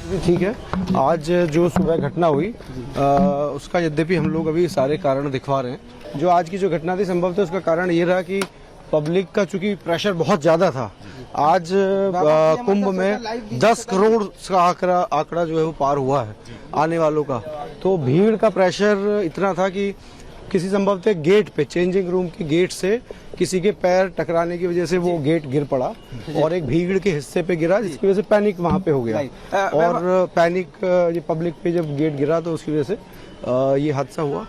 ठीक है। आज जो सुबह घटना हुई उसका यद्यपि हम लोग अभी सारे कारण दिखवा रहे हैं। जो आज की जो घटना थी संभवतः उसका कारण ये रहा कि पब्लिक का चूंकि प्रेशर बहुत ज्यादा था। आज कुंभ में 10 करोड़ का आंकड़ा जो है वो पार हुआ है आने वालों का। तो भीड़ का प्रेशर इतना था कि किसी संभवतः गेट पे, चेंजिंग रूम के गेट से किसी के पैर टकराने की वजह से वो गेट गिर पड़ा और एक भीड़ के हिस्से पे गिरा, जिसकी वजह से पैनिक वहां पे हो गया और पैनिक ये पब्लिक पे जब गेट गिरा तो उसकी वजह से ये हादसा हुआ।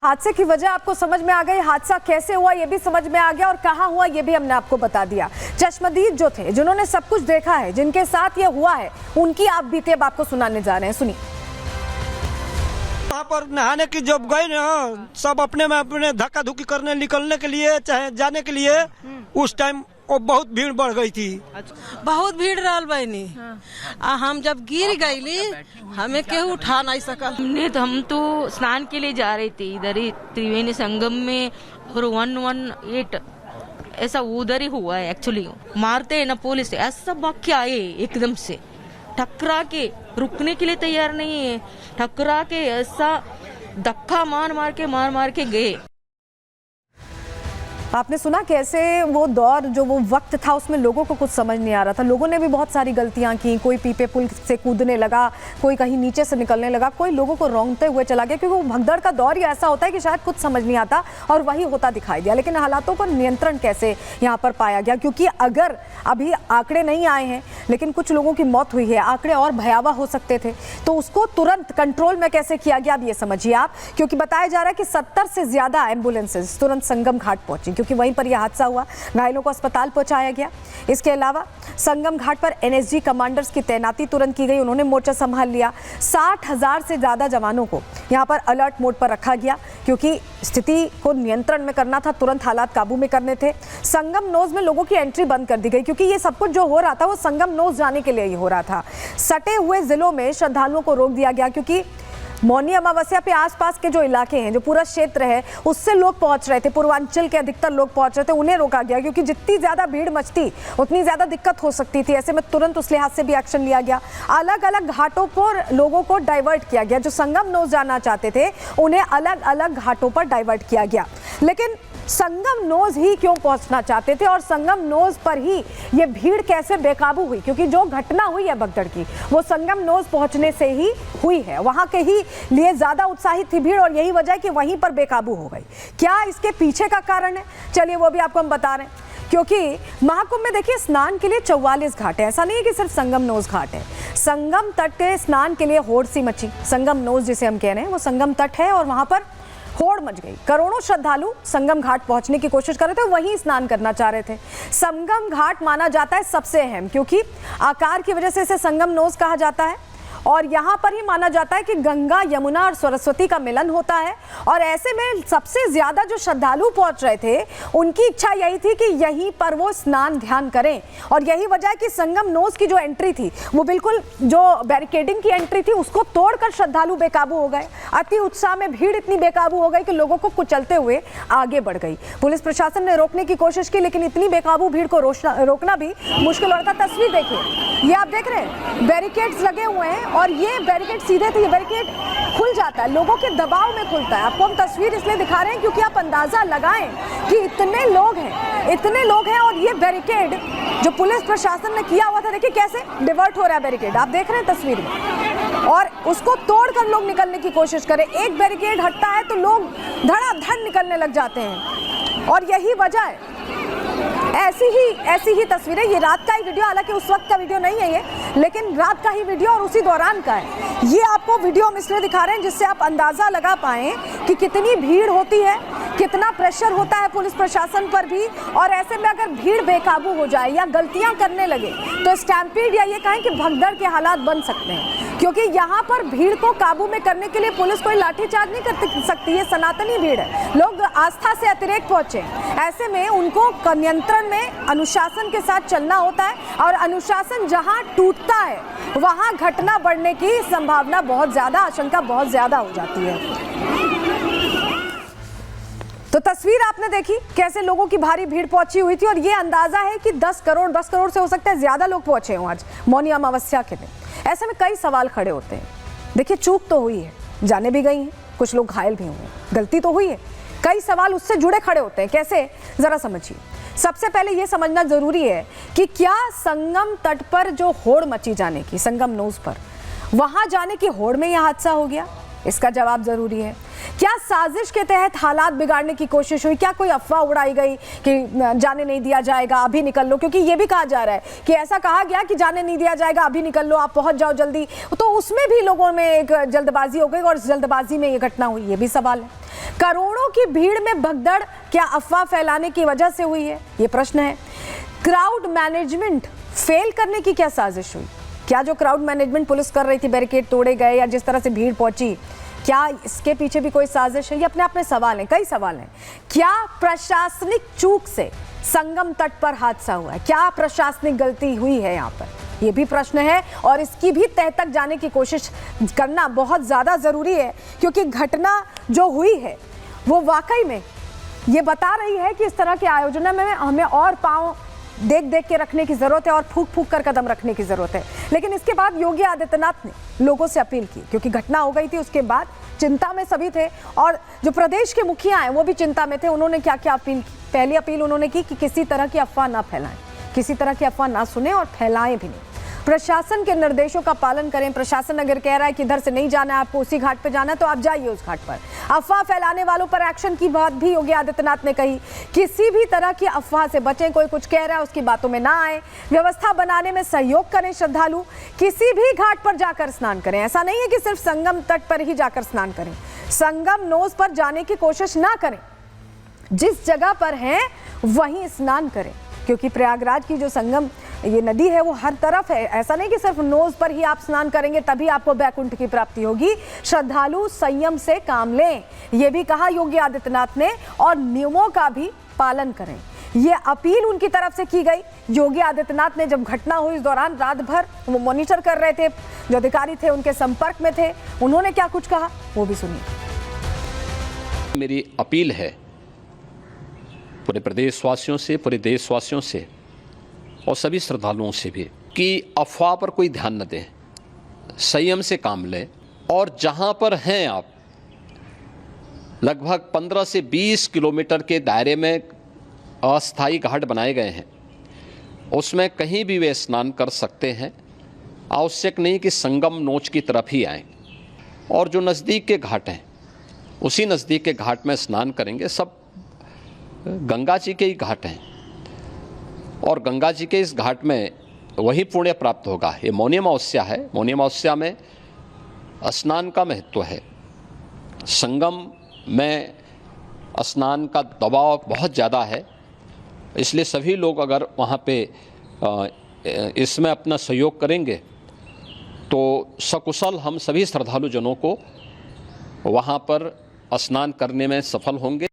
हादसे की वजह आपको समझ में आ गई, हादसा कैसे हुआ ये भी समझ में आ गया और कहां हुआ ये भी हमने आपको बता दिया। चश्मदीद जो थे, जिन्होंने सब कुछ देखा है, जिनके साथ ये हुआ है, उनकी आप बीते अब आपको सुनाने जा रहे हैं। सुनिए। वहाँ पर नहाने की जब गए ना, सब अपने में अपने धक्का धुक्की करने निकलने के लिए चाहे जाने के लिए, उस टाइम वो बहुत भीड़ बढ़ गई थी। बहुत भीड़ रहल बहनी। हम जब गिर गईली हमें केहू उठा नहीं सकल। हम तो स्नान के लिए जा रहे थे इधर ही त्रिवेणी संगम में और 118 ऐसा उधर ही हुआ है। एक्चुअली मारते है ना पुलिस, ऐसा भाग के आए एकदम से, टकरा के, रुकने के लिए तैयार नहीं है, टकरा के ऐसा धक्का मार मार के गए। आपने सुना कैसे वो दौर, जो वो वक्त था उसमें लोगों को कुछ समझ नहीं आ रहा था। लोगों ने भी बहुत सारी गलतियां की, कोई पीपे पुल से कूदने लगा, कोई कहीं नीचे से निकलने लगा, कोई लोगों को रौंदते हुए चला गया, क्योंकि वो भगदड़ का दौर ही ऐसा होता है कि शायद कुछ समझ नहीं आता और वही होता दिखाई दिया। लेकिन हालातों पर नियंत्रण कैसे यहाँ पर पाया गया, क्योंकि अगर अभी आंकड़े नहीं आए हैं लेकिन कुछ लोगों की मौत हुई है, आंकड़े और भयावह हो सकते थे, तो उसको तुरंत कंट्रोल में कैसे किया गया अब ये समझिए आप। क्योंकि बताया जा रहा है कि 70 से ज्यादा एम्बुलेंसेज तुरंत संगम घाट पहुंची, क्योंकि वहीं पर यह हादसा हुआ, घायलों को अस्पताल पहुंचाया गया। इसके अलावा संगम घाट पर एनएसजी कमांडर्स की तैनाती तुरंत की गई, उन्होंने मोर्चा संभाल लिया। 60,000 से ज्यादा जवानों को यहां पर अलर्ट मोड पर रखा गया, क्योंकि स्थिति को नियंत्रण में करना था, तुरंत हालात काबू में करने थे। संगम नोज में लोगों की एंट्री बंद कर दी गई, क्योंकि ये सब कुछ जो हो रहा था वो संगम नोज जाने के लिए ही हो रहा था। सटे हुए जिलों में श्रद्धालुओं को रोक दिया गया, क्योंकि मौनी अमावस्या पे आसपास के जो इलाके हैं, जो पूरा क्षेत्र है, उससे लोग पहुंच रहे थे, पूर्वांचल के अधिकतर लोग पहुंच रहे थे, उन्हें रोका गया, क्योंकि जितनी ज्यादा भीड़ मचती उतनी ज्यादा दिक्कत हो सकती थी। ऐसे में तुरंत उस लिहाज से भी एक्शन लिया गया। अलग अलग घाटों पर लोगों को डाइवर्ट किया गया, जो संगम नोज जाना चाहते थे उन्हें अलग अलग घाटों पर डाइवर्ट किया गया। लेकिन संगम नोज ही क्यों पहुंचना चाहते थे और संगम नोज पर ही ये भीड़ कैसे बेकाबू हुई, क्योंकि जो घटना हुई है भगदड़ की वो संगम नोज पहुंचने से ही हुई है। वहां के ही लिए ज्यादा उत्साहित थी भीड़ और यही वजह है कि वहीं पर बेकाबू हो गई। क्या इसके पीछे का कारण है, चलिए वो भी आपको हम बता रहे हैं। क्योंकि महाकुंभ में देखिए स्नान के लिए 44 घाट है, ऐसा नहीं है कि सिर्फ संगम नोज घाट है। संगम तट के स्नान के लिए होड़ सी मची, संगम नोज जिसे हम कह रहे हैं वो संगम तट है और वहां पर होड़ मच गई। करोड़ों श्रद्धालु संगम घाट पहुंचने की कोशिश कर रहे थे, वहीं स्नान करना चाह रहे थे। संगम घाट माना जाता है सबसे अहम, क्योंकि आकार की वजह से इसे संगम नोज कहा जाता है और यहाँ पर ही माना जाता है कि गंगा, यमुना और सरस्वती का मिलन होता है। और ऐसे में सबसे ज्यादा जो श्रद्धालु पहुंच रहे थे उनकी इच्छा यही थी कि यहीं पर वो स्नान ध्यान करें और यही वजह है कि संगम नोज की जो एंट्री थी वो बिल्कुल जो बैरिकेडिंग की एंट्री थी उसको तोड़कर श्रद्धालु बेकाबू हो गए। अति उत्साह में भीड़ इतनी बेकाबू हो गई कि लोगों को कुचलते हुए आगे बढ़ गई। पुलिस प्रशासन ने रोकने की कोशिश की, लेकिन इतनी बेकाबू भीड़ को रोकना भी मुश्किल हो रहा था। तस्वीर देखिए, ये आप देख रहे हैं बैरिकेड्स लगे हुए हैं और ये बैरिकेड सीधे थे, ये बैरिकेड खुल जाता है, लोगों के दबाव में खुलता है। आपको हम तस्वीर इसलिए दिखा रहे हैं क्योंकि आप अंदाजा लगाएं कि इतने लोग हैं और ये बैरिकेड जो पुलिस प्रशासन ने किया हुआ था, देखिए कैसे डिवर्ट हो रहा है बैरिकेड, आप देख रहे हैं तस्वीर में, और उसको तोड़कर लोग निकलने की कोशिश करें। एक बैरिकेड हटता है तो लोग धड़ाधड़ निकलने लग जाते हैं और यही वजह है। ऐसी ही तस्वीरें, ये रात का ही वीडियो, हालांकि उस वक्त का वीडियो नहीं है ये, लेकिन रात का ही वीडियो और उसी दौरान का है। ये आपको वीडियो हम इसलिए दिखा रहे हैं जिससे आप अंदाजा लगा पाएं कि कितनी भीड़ होती है, कितना प्रेशर होता है पुलिस प्रशासन पर भी। और ऐसे में अगर भीड़ बेकाबू हो जाए या गलतियां करने लगे तो स्टैम्पीड या ये कहें कि भगदड़ के हालात बन सकते हैं, क्योंकि यहाँ पर भीड़ को काबू में करने के लिए पुलिस कोई लाठीचार्ज नहीं कर सकती है। सनातनी भीड़ है, लोग आस्था से अतिरेक पहुंचे, ऐसे में उनको नियंत्रण में अनुशासन के साथ चलना होता है और अनुशासन जहां टूटता है वहां घटना बढ़ने की संभावना बहुत ज्यादा, आशंका बहुत ज्यादा हो जाती है। तो तस्वीर आपने देखी कैसे लोगों की भारी भीड़ पहुंची हुई थी और ये अंदाजा है कि 10 करोड़ से हो सकता है ज्यादा लोग पहुंचे हों आज मौनी अमावस्या के दिन। ऐसे में कई सवाल खड़े होते हैं। देखिए, चूक तो हुई है, जाने भी गई हैं, कुछ लोग घायल भी हुए, गलती तो हुई है, कई सवाल उससे जुड़े खड़े होते हैं। कैसे, जरा समझिए। सबसे पहले यह समझना जरूरी है कि क्या संगम तट पर जो होड़ मची जाने की, संगम नोज पर वहां जाने की होड़ में यह हादसा हो गया? इसका जवाब जरूरी है। क्या साजिश के तहत हालात बिगाड़ने की कोशिश हुई? क्या कोई अफवाह उड़ाई गई कि जाने नहीं दिया जाएगा, अभी निकल लो? क्योंकि ये भी कहा जा रहा है कि ऐसा कहा गया कि जाने नहीं दिया जाएगा, अभी निकल लो, आप पहुंच जाओ जल्दी। तो उसमें भी लोगों में एक जल्दबाजी हो गई और इस जल्दबाजी में ये घटना हुई, ये भी सवाल है। करोड़ों की भीड़ में भगदड़ क्या अफवाह फैलाने की वजह से हुई है? ये प्रश्न है। क्राउड मैनेजमेंट फेल करने की क्या साजिश हुई? क्या जो क्राउड मैनेजमेंट पुलिस कर रही थी, बैरिकेड तोड़े गए या जिस तरह से भीड़ पहुंची, क्या इसके पीछे भी कोई साजिश है? ये अपने आप में सवाल हैं, कई सवाल हैं। क्या प्रशासनिक चूक से संगम तट पर हादसा हुआ है? क्या प्रशासनिक गलती हुई है यहाँ पर? ये भी प्रश्न है और इसकी भी तह तक जाने की कोशिश करना बहुत ज़्यादा ज़रूरी है, क्योंकि घटना जो हुई है वो वाकई में ये बता रही है कि इस तरह के आयोजन में हमें और पाँव देख देख के रखने की जरूरत है और फूक फूक कर कदम रखने की जरूरत है। लेकिन इसके बाद योगी आदित्यनाथ ने लोगों से अपील की, क्योंकि घटना हो गई थी, उसके बाद चिंता में सभी थे और जो प्रदेश के मुखिया हैं वो भी चिंता में थे। उन्होंने क्या क्या अपील की? पहली अपील उन्होंने की कि किसी तरह की अफवाह ना फैलाएं, किसी तरह की अफवाह ना सुने और फैलाएं भी नहीं। प्रशासन के निर्देशों का पालन करें। प्रशासन अगर कह रहा है कि इधर से नहीं जाना है, आपको उसी घाट पे जाना है, तो आप जाइए उस घाट पर। अफवाह फैलाने वालों पर एक्शन की बात भी योगी आदित्यनाथ ने कही। किसी भी तरह की अफवाह से बचें, कोई कुछ कह रहा है उसकी बातों में ना आए, व्यवस्था बनाने में सहयोग करें। श्रद्धालु किसी भी घाट पर जाकर स्नान करें। ऐसा नहीं है कि सिर्फ संगम तट पर ही जाकर स्नान करें, संगम नोज पर जाने की कोशिश ना करें। जिस जगह पर हैं वहीं स्नान करें, क्योंकि प्रयागराज की जो संगम ये नदी है वो हर तरफ है। ऐसा नहीं कि सिर्फ नोज पर ही आप स्नान करेंगे तभी आपको बैकुंठ की प्राप्ति होगी। श्रद्धालु संयम से काम लें, ये भी कहा योगी आदित्यनाथ ने, और नियमों का भी पालन करें। ये अपील उनकी तरफ से की गई। योगी आदित्यनाथ ने जब घटना हुई इस दौरान रात भर वो मॉनिटर कर रहे थे, जो अधिकारी थे उनके संपर्क में थे, उन्होंने क्या कुछ कहा वो भी सुनिए। मेरी अपील है पूरे प्रदेशवासियों से, पूरे देशवासियों से और सभी श्रद्धालुओं से भी कि अफवाह पर कोई ध्यान न दें, संयम से काम लें और जहां पर हैं आप, लगभग 15 से 20 किलोमीटर के दायरे में अस्थायी घाट बनाए गए हैं, उसमें कहीं भी वे स्नान कर सकते हैं। आवश्यक नहीं कि संगम नोच की तरफ ही आएं, और जो नज़दीक के घाट हैं उसी नज़दीक के घाट में स्नान करेंगे। सब गंगा जी के ही घाट हैं और गंगा जी के इस घाट में वही पुण्य प्राप्त होगा। ये मौनी अमावस्या है, मौनी अमावस्या में स्नान का महत्व है। संगम में स्नान का दबाव बहुत ज़्यादा है, इसलिए सभी लोग अगर वहाँ पे इसमें अपना सहयोग करेंगे तो सकुशल हम सभी श्रद्धालु जनों को वहाँ पर स्नान करने में सफल होंगे।